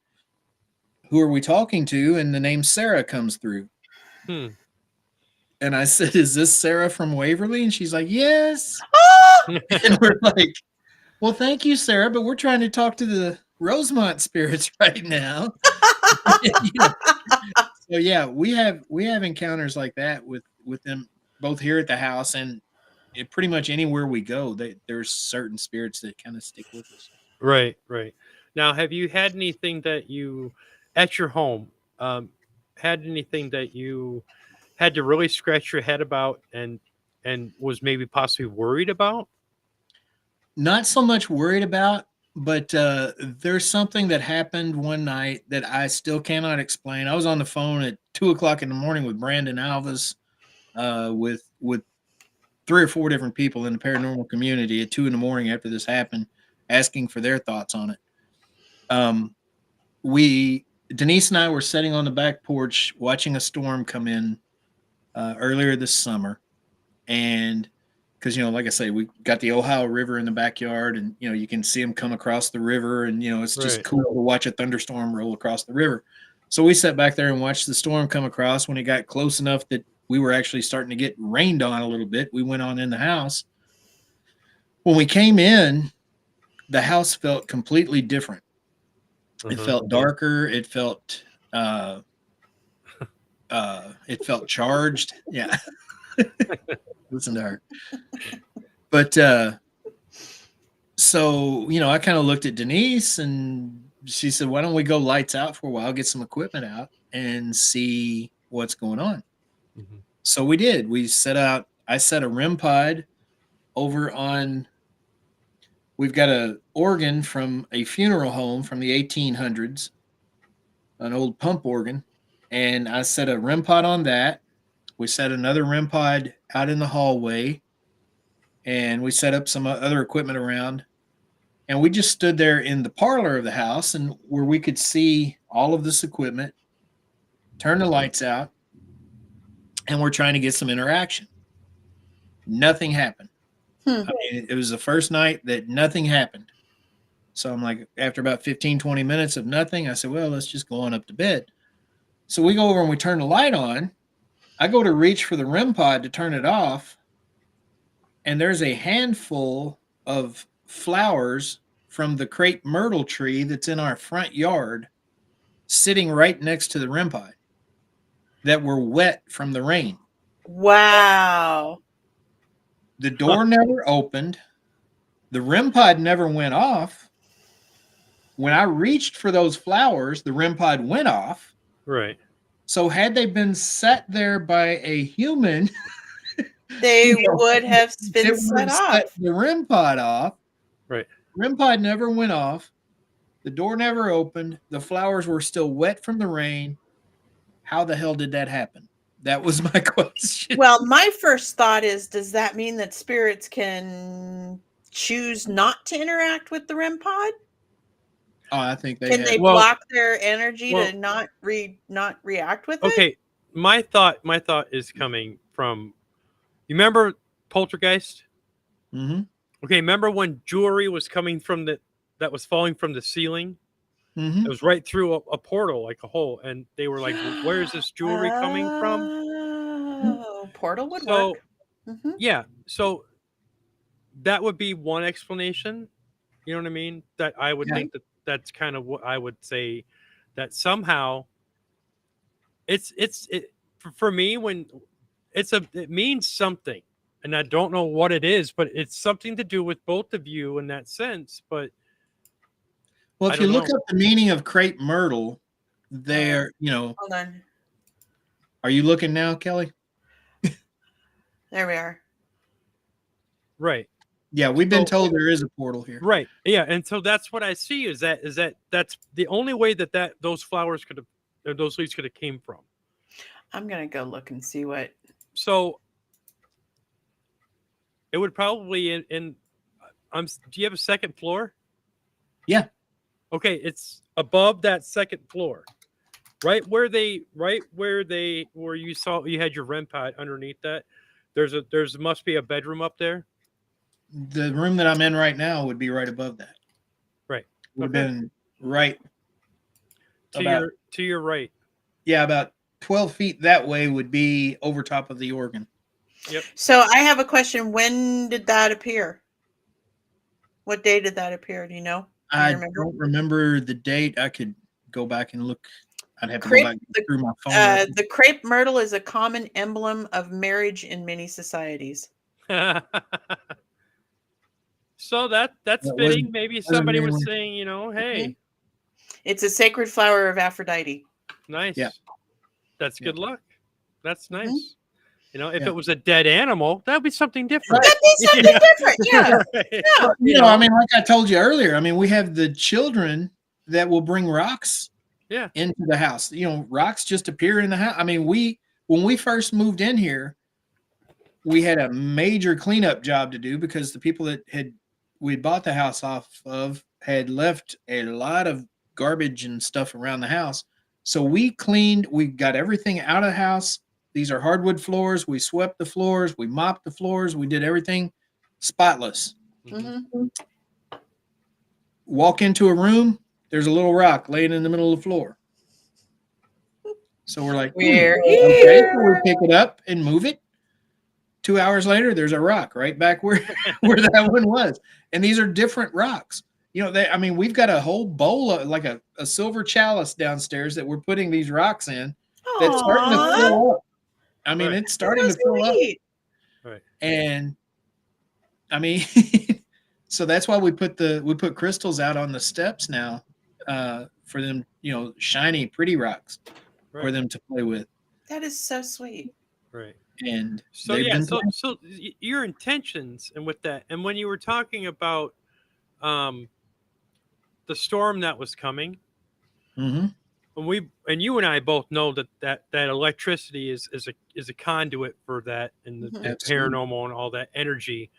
Who are we talking to? And the name Sarah comes through. Hmm. And I said, "Is this Sarah from Waverly?" And she's like, "Yes." Ah! And we're like, "Well, thank you, Sarah, but we're trying to talk to the Rosemont spirits right now." Yeah. So yeah, we have encounters like that with them both here at the house and pretty much anywhere we go. There's certain spirits that kind of stick with us. Right, right. Now, have you had anything that you at your home had anything that you had to really scratch your head about and was maybe possibly worried about? Not so much worried about, but there's something that happened one night that I still cannot explain. I was on the phone at 2 o'clock in the morning with Brandon Alvis, with 3 or 4 different people in the paranormal community at 2 in the morning after this happened, asking for their thoughts on it. Um, we Denise and I were sitting on the back porch watching a storm come in earlier this summer, and because like I say, we got the Ohio River in the backyard, and you can see them come across the river, and it's just Right. cool to watch a thunderstorm roll across the river. So we sat back there and watched the storm come across. When it got close enough that we were actually starting to get rained on a little bit, we went on in the house. When we came in, the house felt completely different. It Uh-huh. felt darker. It felt charged. Yeah. Listen to her. But so I kind of looked at Denise, and she said, "Why don't we go lights out for a while, get some equipment out, and see what's going on?" Mhm. So we did. I set a REM pod over on. We've got a organ from a funeral home from the 1800s, an old pump organ, and I set a REM pod on that. We set another REM pod out in the hallway, and we set up some other equipment around. And we just stood there in the parlor of the house and where we could see all of this equipment, turn the lights out, and we're trying to get some interaction. Nothing happened. Hmm. I mean, it was the first night that nothing happened. So I'm like, after about 15, 20 minutes of nothing, I said, well, let's just go on up to bed. So we go over and we turn the light on. I go to reach for the REM pod to turn it off, and there's a handful of flowers from the crepe myrtle tree that's in our front yard sitting right next to the REM pod that were wet from the rain. Wow. The door never opened. The REM pod never went off. When I reached for those flowers, the REM pod went off. Right. So had they been set there by a human, They would have it been would set have set off. the REM pod off. Right. REM pod never went off. The door never opened. The flowers were still wet from the rain. How the hell did that happen? That was my question. Well, my first thought is, does that mean that spirits can choose not to interact with the REM pod? Oh, I think they Can have. they Well, block their energy to well, not react with it? okay. My thought is coming from you remember Poltergeist? Mm-hmm. Okay, remember when jewelry was coming from that was falling from the ceiling? It Mm-hmm. was right through a portal, like a hole, and they were like, "Where is this jewelry coming from?" Oh, portal would So, work. Hmm. yeah, so that would be one explanation. You know what I mean? That I would Yeah. think that that's kind of what I would say that somehow for me when it means something, and I don't know what it is, but it's something to do with both of you in that sense. But Well, I if you don't look know. up the meaning of crepe myrtle, there, Hold on. are you looking now, Kelly? There we are. Right. Yeah, we've been So told there is a portal here. right. Yeah, and so that's what I see is that that's the only way that those flowers could have or those leaves could have came from. I'm gonna go look and see what. So It would probably in do you have a second floor? Yeah. Okay, it's above that second floor. Where you saw you had your REM pod underneath that. There's must be a bedroom up there. The room that I'm in right now would be right above that. Right. Would have Okay. been right To about your right. about 12 feet that way would be over top of the organ. Yep. So I have a question. When did that appear? What day did that appear? Do you know? Do you I remember? don't remember the date. I could go back and look. I'd have to Crepe, go back through my phone. the crepe myrtle is a common emblem of marriage in many societies. So that's That fitting. wasn't- Maybe wasn't somebody was really- saying, hey, It's a sacred flower of Aphrodite. nice. Yeah. That's Yeah. good luck. That's nice. If Yeah. it was a dead animal, that would be something different. That'd be something different. Yeah. Right. Yeah. I mean, like I told you earlier, I mean, we have the children that will bring rocks Yeah. into the house. Rocks just appear in the house. I mean, when we first moved in here, we had a major cleanup job to do because the people that we bought the house off of had left a lot of garbage and stuff around the house. So we got everything out of the house. These are hardwood floors. We swept the floors. We mopped the floors. We did everything spotless. Mhm. Walk into a room, there's a little rock laying in the middle of the floor. So we're like, We're okay. here. So we pick it up and move it. 2 hours later, there's a rock right back where that one was. And these are different rocks. We've got a whole bowl of like a silver chalice downstairs that we're putting these rocks in. That's starting to Aw, fill up. I mean, Right. it's starting so to fill up. sweet. Right. And I mean, so that's why we put crystals out on the steps now, for them, shiny, pretty rocks for Right. them to play with. That is so sweet. Right. And So they've yeah, been so your intentions and with that, and when you were talking about the storm that was coming, Mhm. and you and I both know that electricity is a conduit for that and the Mhm. Absolutely. paranormal and all that energy.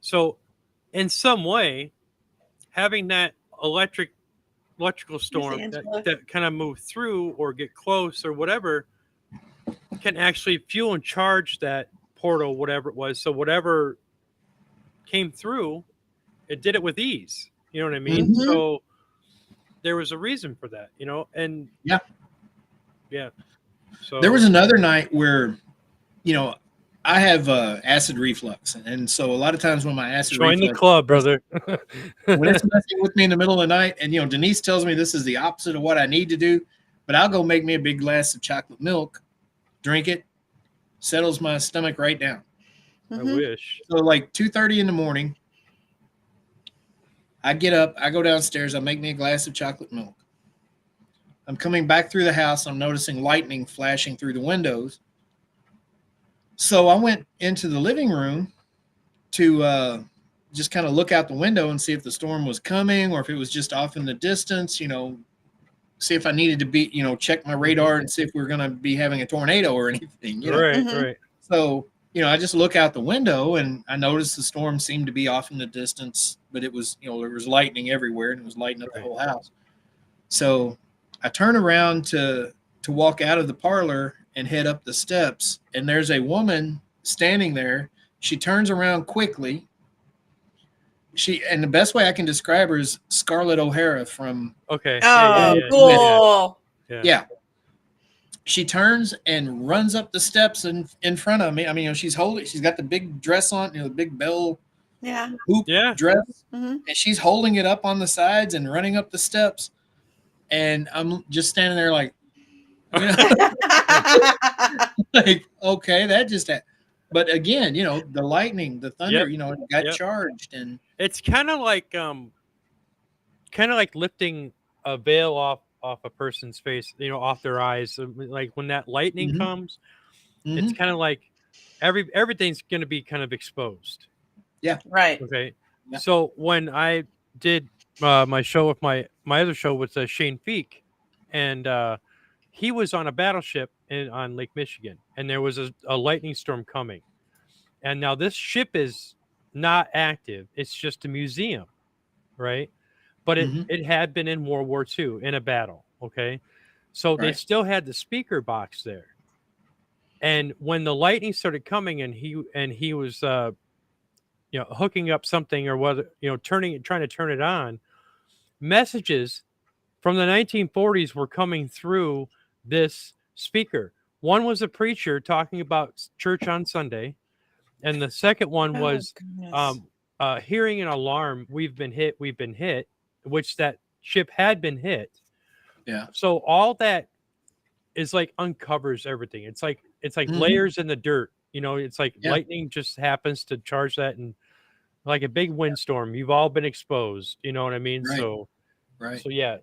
So in some way, having that electrical storm Angela. that kind of move through or get close or whatever can actually fuel and charge that portal, whatever it was. So whatever came through, it did it with ease. You know what I mean? Mhm. So there was a reason for that, and Yeah. yeah. So There was another night where, I have acid reflux, and so a lot of times when my acid join the reflux, club, brother. when it's messing with me in the middle of the night, and Denise tells me this is the opposite of what I need to do, but I'll go make me a big glass of chocolate milk, drink it, settles my stomach right down. I Mhm. wish. So like 2:30 in the morning, I get up, I go downstairs, I make me a glass of chocolate milk. I'm coming back through the house, I'm noticing lightning flashing through the windows. So I went into the living room to just kind of look out the window and see if the storm was coming or if it was just off in the distance, see if I needed to be, check my radar and see if we were going to be having a tornado or anything, Right, Mhm. right. So, I just look out the window and I noticed the storm seemed to be off in the distance, but it was, there was lightning everywhere and it was lighting up the Right. whole house. So I turn around to walk out of the parlor and head up the steps, and there's a woman standing there. She turns around quickly. And the best way I can describe her is Scarlett O'Hara from Okay. Oh, Yeah. cool. yeah. She turns and runs up the steps in front of me. I mean, she's got the big dress on, the big bell Yeah. hoop Yeah. dress, Mhm. and she's holding it up on the sides and running up the steps. And I'm just standing there like, like, okay, that just happened. But again, the lightning, the thunder, Yep. it got Yep. charged, and It's kind of like lifting a veil off a person's face, off their eyes. Like when that lightning Mhm. comes, it's Mhm. kind of like everything's going to be kind of exposed. Right. Okay. Yeah. So when I did my show with my other show with Shane Feek, and he was on a battleship on Lake Michigan, and there was a lightning storm coming, and now this ship is not active. It's just a museum, right? But Mhm. it had been in World War II in a battle. Okay, so they Right. still had the speaker box there. And when the lightning started coming, and he was hooking up something, or whether trying to turn it on, messages from the 1940s were coming through this speaker. One was a preacher talking about church on Sunday, and the second one Oh was goodness. um, hearing an alarm. We've been hit, which that ship had been hit. Yeah. So all that is like uncovers everything. It's like Mhm. layers in the dirt. It's like Yeah. lightning just happens to charge that, and like a big windstorm, you've all been exposed. You know what I mean? Right. So Right. so yeah,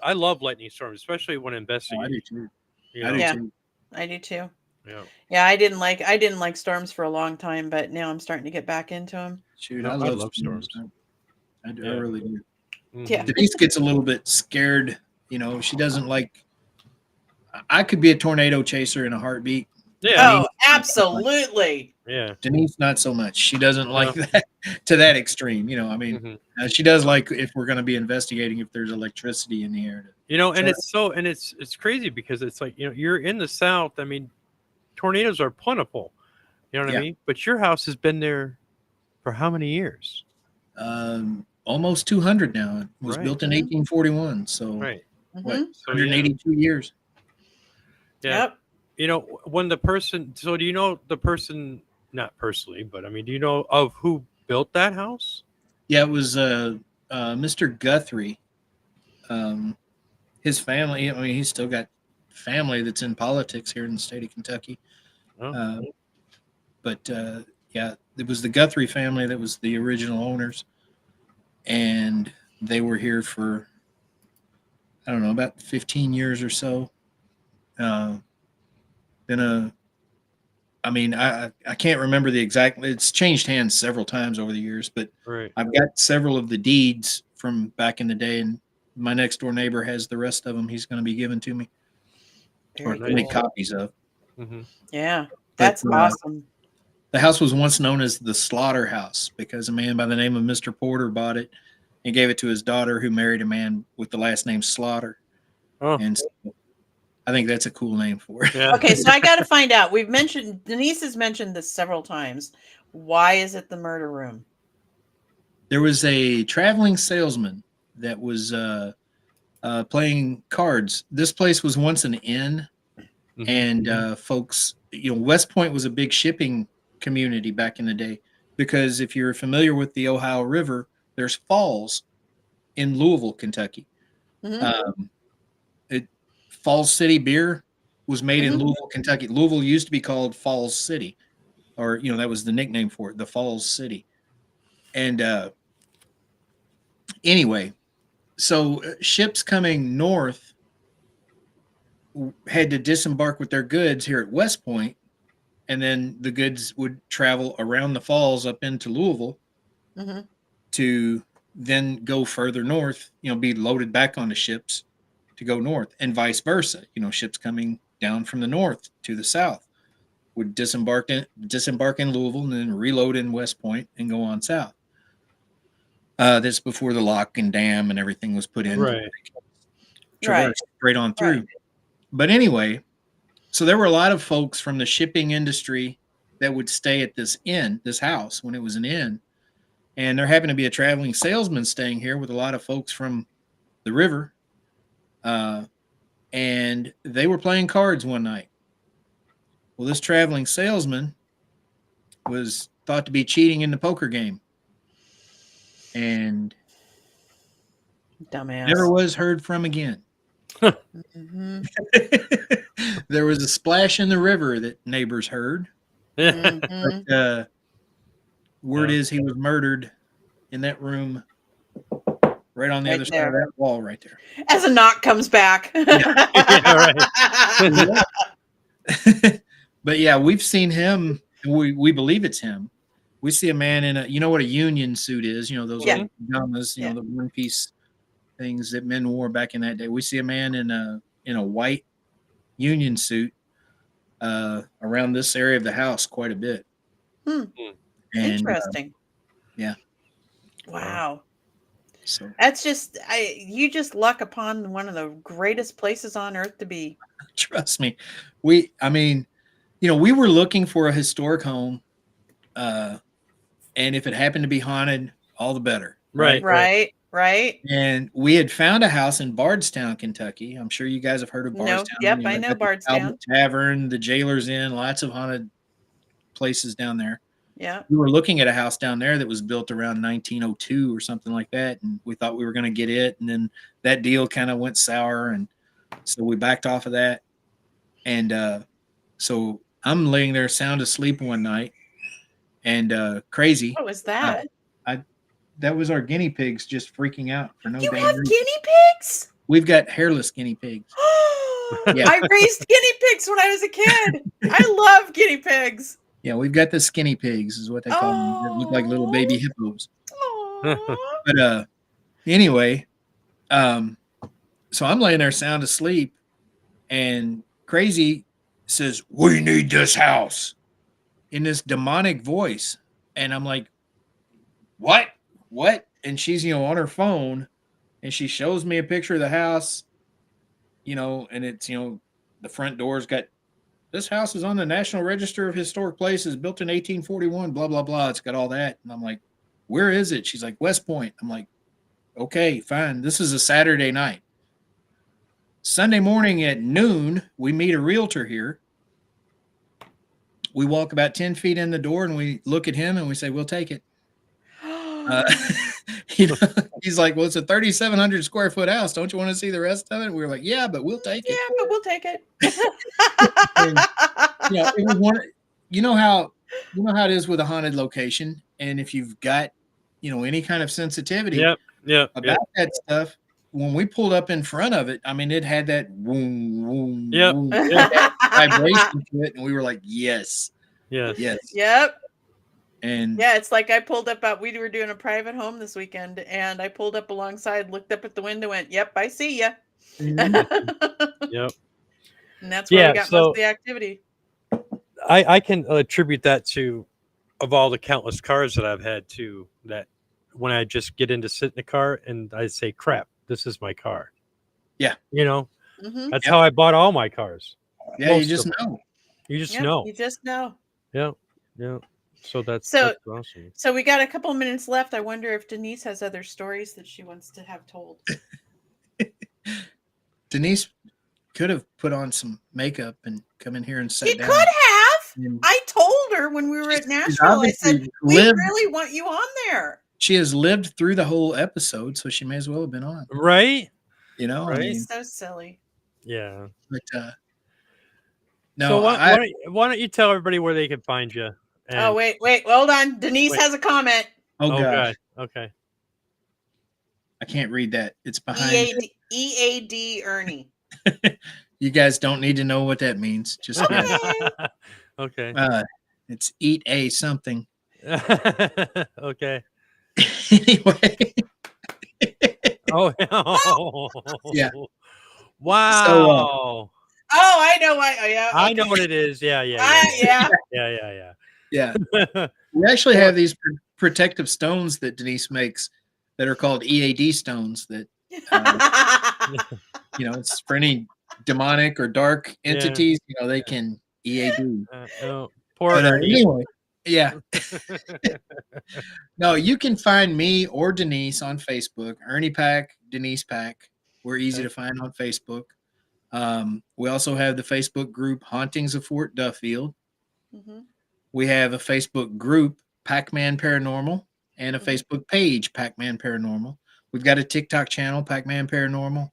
I love lightning storms, especially when Oh, I do investigating. too. You I do know, Yeah, too. I do too. yeah. Yeah, I didn't like storms for a long time, but now I'm starting to get back into them. Shoot, No, I I love love storms. storms. I do. I Yeah. really do. Yeah. Mhm. Denise gets a little bit scared. She doesn't like. I could be a tornado chaser in a heartbeat. Yeah. Oh, Denise, absolutely. Yeah. Denise, not so much. She doesn't like No. that to that extreme. I mean, Mhm. she does like if we're going to be investigating if there's electricity in the air. And Try- it's crazy because it's like, you're in the South. I mean, tornadoes are plentiful. You know what I Yeah. mean? But your house has been there for how many years? Almost 200 now. It was Right. built in Mhm. 1841. So Right. what? Mhm. So yeah. 182 years. Yeah. Yep. When the person, so do you know the person, not personally, but I mean, do you know of who built that house? Yeah, it was Mr. Guthrie. Um, his family. I mean, he's still got family that's in politics here in the state of Kentucky. Oh, Uh, but yeah, it was the Guthrie family that was the original owners, and they were here for I don't know about 15 years or so. Uh, been a I mean, I can't remember the exact. It's changed hands several times over the years, but right. I've got several of the deeds from back in the day, and my next door neighbor has the rest of them. He's going to be given to me or Very to make Nice. cool. copies of. Hmm. Yeah, But that's awesome. the house was once known as the Slaughterhouse because a man by the name of Mr. Porter bought it and gave it to his daughter, who married a man with the last name Slaughter. Oh, And so I think that's a cool name for it. yeah. Okay, so I got to find out. Denise has mentioned this several times. Why is it the murder room? There was a traveling salesman that was playing cards. This place was once an inn, Mhm. and folks, West Point was a big shipping community back in the day because if you're familiar with the Ohio River, there's falls in Louisville, Kentucky. Hmm. Um, it Falls City beer was made in Hmm. Louisville, Kentucky. Louisville used to be called Falls City, or that was the nickname for it, the Falls City. And anyway, so ships coming north had to disembark with their goods here at West Point, and then the goods would travel around the falls up into Louisville Hmm. to then go further north, be loaded back onto ships to go north, and vice versa. Ships coming down from the north to the south would disembark in Louisville and then reload in West Point and go on south. That's before the lock and dam and everything was put in. Right. Right. Traverse straight on through. Right. But anyway, so there were a lot of folks from the shipping industry that would stay at this house when it was an inn. And there happened to be a traveling salesman staying here with a lot of folks from the river. And they were playing cards one night. Well, this traveling salesman was thought to be cheating in the poker game and Dumbass. never was heard from again. Hmm. There was a splash in the river that neighbors heard. Hmm. But word Yeah. is he was murdered in that room right on the Right other side there. of that wall right there. As a knock comes back. Yeah, right. But yeah, we've seen him. We believe it's him. We see a man in what a union suit is, those Yeah. old pajamas, Yeah. the one piece things that men wore back in that day. We see a man in a white union suit around this area of the house quite a bit. Hmm. And Interesting. Yeah. Wow. So That's just you just luck upon one of the greatest places on earth to be. trust me, I mean, we were looking for a historic home, and if it happened to be haunted, all the better. Right. Right. And we had found a house in Bardstown, Kentucky. I'm sure you guys have heard of No, Bardstown. yep, I They've know got the Bardstown. Talbot Tavern, the Jailer's Inn, lots of haunted places down there. Yeah. We were looking at a house down there that was built around 1902 or something like that, and we thought we were going to get it, and then that deal kind of went sour, and so we backed off of that. And so I'm laying there sound asleep one night, and crazy. What was that? That was our guinea pigs just freaking out for no You damn have reason. guinea pigs? We've got hairless guinea pigs. Yeah. I raised guinea pigs when I was a kid. I love guinea pigs. Yeah, we've got the skinny pigs, is what they call them. They look like little baby hippos. Aw. But anyway, so I'm laying there sound asleep, and Crazy says, "We need this house," in this demonic voice, and I'm like, "What? What?" And she's on her phone, and she shows me a picture of the house, and it's the front door's got, "This house is on the National Register of Historic Places, built in 1841, blah, blah, blah." It's got all that. And I'm like, "Where is it?" She's like, "West Point." I'm like, "Okay, fine." This is a Saturday night. Sunday morning at noon, we meet a realtor here. We walk about 10 feet in the door, and we look at him and we say, "We'll take it." He's like, "Well, it's a 3,700 square foot house. Don't you want to see the rest of it?" We were like, "Yeah, but we'll take it." Yeah, but we'll take it. And, it was one. You know how it is with a haunted location, and if you've got any kind of sensitivity about that stuff, when we pulled up in front of it, I mean, it had that boom, boom, boom, that vibration to it, and we were like, yes. Yep. And yeah, it's like I pulled up. We were doing a private home this weekend, and I pulled up alongside, looked up at the window, went, "Yep, I see ya." Yep. And that's where we got most of the activity. I can attribute that to, of all the countless cars that I've had, to that when I just get in to sit in the car and I say, "Crap, this is my car." Yeah. Mm-hmm. That's how I bought all my cars. Yeah, you just know. You just know. You just know. Yeah. So that's awesome. So we got a couple minutes left. I wonder if Denise has other stories that she wants to have told. Denise could have put on some makeup and come in here and sit down. She could have. I told her when we were at Nashville, I said, "We really want you on there." She has lived through the whole episode, so she may as well have been on. Right? Right? I mean, so silly. Yeah. But no. So why don't you tell everybody where they can find you? Oh, wait, hold on. Denise has a comment. Oh gosh. God. Okay. I can't read that. It's behind EAD Ernie. You guys don't need to know what that means. Just okay. It's eat a something. Okay. Anyway. Oh no. Yeah. Wow. So, I know why. Yeah. I know what it is. Yeah. Yeah. We actually have these protective stones that Denise makes that are called EAD stones that it's for any demonic or dark entities, they can EAD. Poor Ernie. Anyway, yeah. No, you can find me or Denise on Facebook. Ernie Pack, Denise Pack. We're easy to find on Facebook. We also have the Facebook group Hauntings of Fort Duffield. Mm-hmm. We have a Facebook group, Pac-Man Paranormal, and a Facebook page, Pac-Man Paranormal. We've got a TikTok channel, Pac-Man Paranormal,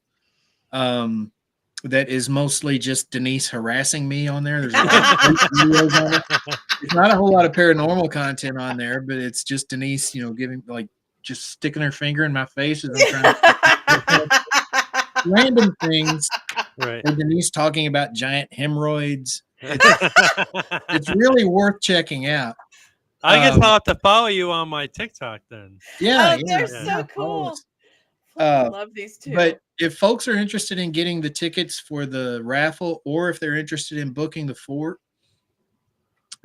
that is mostly just Denise harassing me on there. There's videos on it. There's not a whole lot of paranormal content on there, but it's just Denise, giving, just sticking her finger in my face as I'm trying to random things. Right. And Denise talking about giant hemorrhoids. It's really worth checking out. I guess I'll have to follow you on my TikTok then. Yeah, they're so cool. I love these two. But if folks are interested in getting the tickets for the raffle, or if they're interested in booking the fort,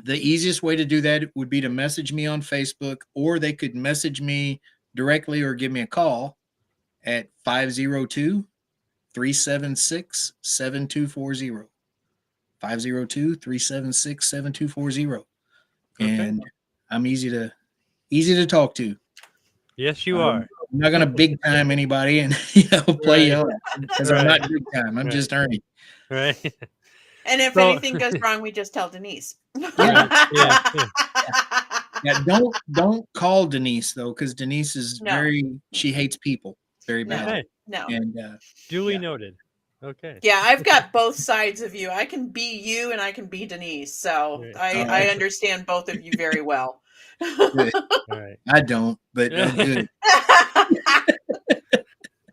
The easiest way to do that would be to message me on Facebook, or they could message me directly or give me a call at 502-376-7240. 502-376-7240. Okay. And I'm easy to talk to. Yes, you are. I'm not gonna big time anybody and play you out because I'm not big time. I'm just Ernie. Right. And if So- anything goes wrong, we just tell Denise. Yeah. Yeah. Yeah, don't call Denise though, because Denise is she hates people very No. bad. Okay. No. And Duly Yeah. noted. Okay. Yeah, I've got both sides of you. I can be you and I can be Denise. So Right. I understand both of you very well. good. All right. I don't, but good.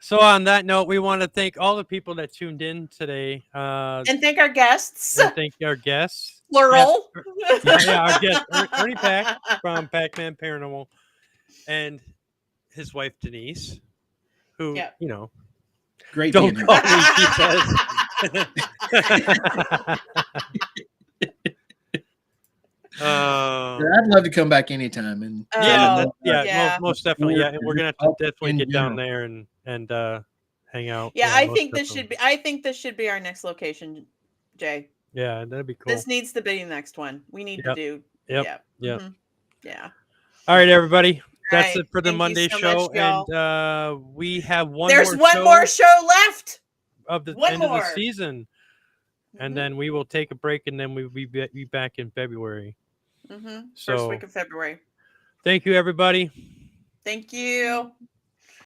So on that note, we want to thank all the people that tuned in today. And thank our guests. And thank our guests. Plural. Yeah, our guest Ernie Pack from Pac-Man Paranormal, and his wife Denise, who Yep. Great don't being call here. me, she says. I'd love to come back anytime. And Most definitely. Yeah, and we're gonna have to definitely in get down general. there and hang out. Yeah, most I think this definitely. should be our next location, Jay. Yeah, that'd be cool. This needs to be the next one. We need to do. Yep. Mhm. Yeah. All right, everybody. That's right. it for the Thank you Monday so show, much, y'all. and we have There's one more show left. of the one end of the more. season, and Mhm. then we will take a break, and then we'll be back in February. First So week of February. thank you, everybody. Thank you.